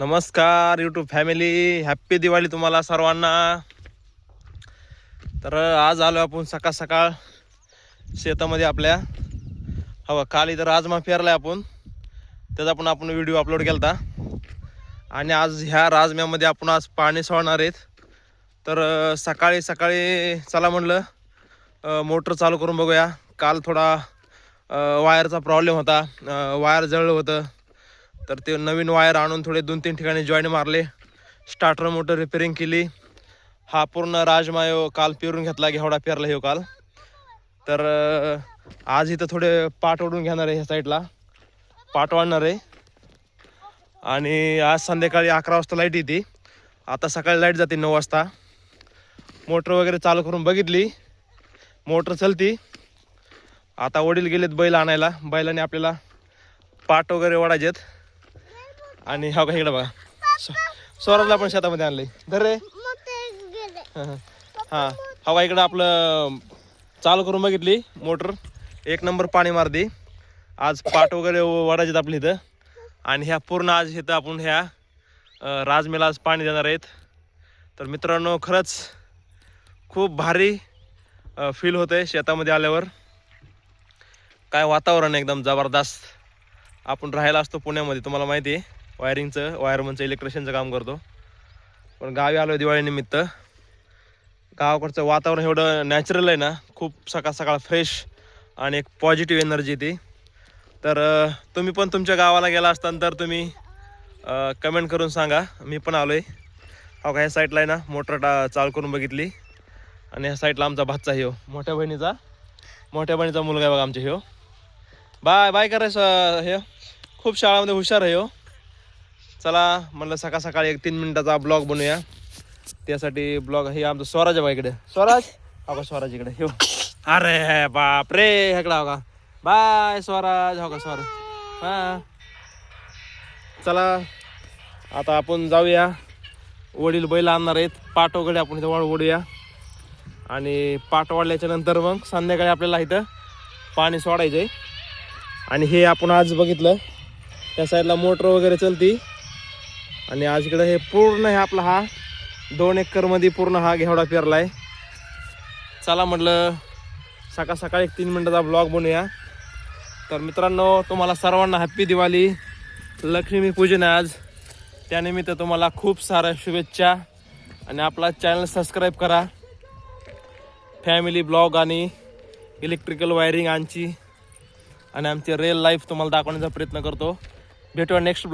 नमस्कार YouTube family, happy Diwali तुम्हाला सर्वांना. तर आज आलो आपण सकाळ सकाळ शेतामध्ये आपल्या. हवा काल इथं राजमा पेरलाय आपण, त्याचा पण आपण व्हिडिओ अपलोड केलता. आणि आज ह्या राजम्यामध्ये आपण आज पाणी सोडणार आहेत. तर सकाळी सकाळी चला म्हणलं मोटर चालू करून बघूया. काल थोडा वायरचा प्रॉब्लेम होता, वायर जळलं होतं. तर ते नवीन वायर आणून थोडे 2-3 ठिकाणी जॉईन मारले, स्टार्टर मोटर रिपेरिंग केली. हा पूर्ण राजमा काल पेरून घेतला, घेवडा पेरला हे काल. तर आज इथं थोडे पाट ओढून घेणार आहे, ह्या साईडला पाट वाढणार आहे. आणि आज संध्याकाळी 11 वाजता लाईट येते. आता सकाळी लाईट जाते 9 वाजता. मोटर वगैरे चालू करून बघितली, मोटर चलती. आता वडील गेलेत बैल आणायला, बैलाने आपल्याला पाट वगैरे ओढायचेत. आणि हा का इकडे बघा, स्वराजला पण शेतामध्ये आणले. धर रे. हा हा इकडं आपलं चालू करून बघितली मोटर, एक नंबर पाणी मारते. आज पाट वगैरे वाढायचे आपल्या इथं. आणि ह्या पूर्ण आज इथं आपण ह्या राजमेला आज पाणी देणार आहेत. तर मित्रांनो, खरंच खूप भारी फील होतं आहे शेतामध्ये आल्यावर. काय वातावरण एकदम जबरदस्त. आपण राहायला असतो पुण्यामध्ये, तुम्हाला माहिती आहे, वायरिंगचं वायरमनचं इलेक्ट्रिशियनचं काम करतो. पण गावी आलो दिवाळीनिमित्त. गावाकडचं वातावरण एवढं नॅचरल आहे ना, खूप सकाळ सकाळ फ्रेश आणि एक पॉझिटिव्ह एनर्जी ती. तर तुम्ही पण तुमच्या गावाला गेला असताना तर तुम्ही कमेंट करून सांगा. मी पण आलो आहे. हो का, ह्या साईडला आहे ना मोटर चालू करून बघितली. आणि ह्या साईडला आमचा भाचा ह्यो, मोठ्या बहिणीचा मुलगा आहे बघा आमच्या ह्यो. बाय बाय करायचं. हे खूप शाळामध्ये हुशार आहे हो. चला म्हणलं सकाळ सकाळी एक 3 मिनिटाचा ब्लॉग बनवूया. त्यासाठी ब्लॉग हे आमचं स्वराज आहे बा इकडे. स्वराज हो का, स्वराज इकडे हो. अरे बाप रे, हेकडा हो का. बाय स्वराज. हो का स्वराज. हां चला आता आपण जाऊया. वडील बैल आणणार आहेत, पाट वगैरे आपण इथं ओढूया. आणि पाट वाढल्याच्या नंतर मग संध्याकाळी आपल्याला इथं पाणी सोडायचं आहे. आणि हे आपण आज बघितलं, त्या साईडला मोटर वगैरे चलती. आणि आज इकडं हे पूर्ण हे आपला हा 2 एकरमध्ये पूर्ण हा घेवडा पेरलाय. चला म्हटलं सकाळ सकाळी 3 मिनिटाचा ब्लॉग बनवूया. तर मित्रांनो, तुम्हाला सर्वांना हॅप्पी दिवाळी. लक्ष्मीपूजन आहे आज, त्यानिमित्त तुम्हाला खूप साऱ्या शुभेच्छा. आणि आपला चॅनल सबस्क्राईब करा. फॅमिली ब्लॉग आणि इलेक्ट्रिकल वायरिंग आणि आमची रिअल लाईफ तुम्हाला दाखवण्याचा प्रयत्न करतो. भेटूया नेक्स्ट ब्लॉग.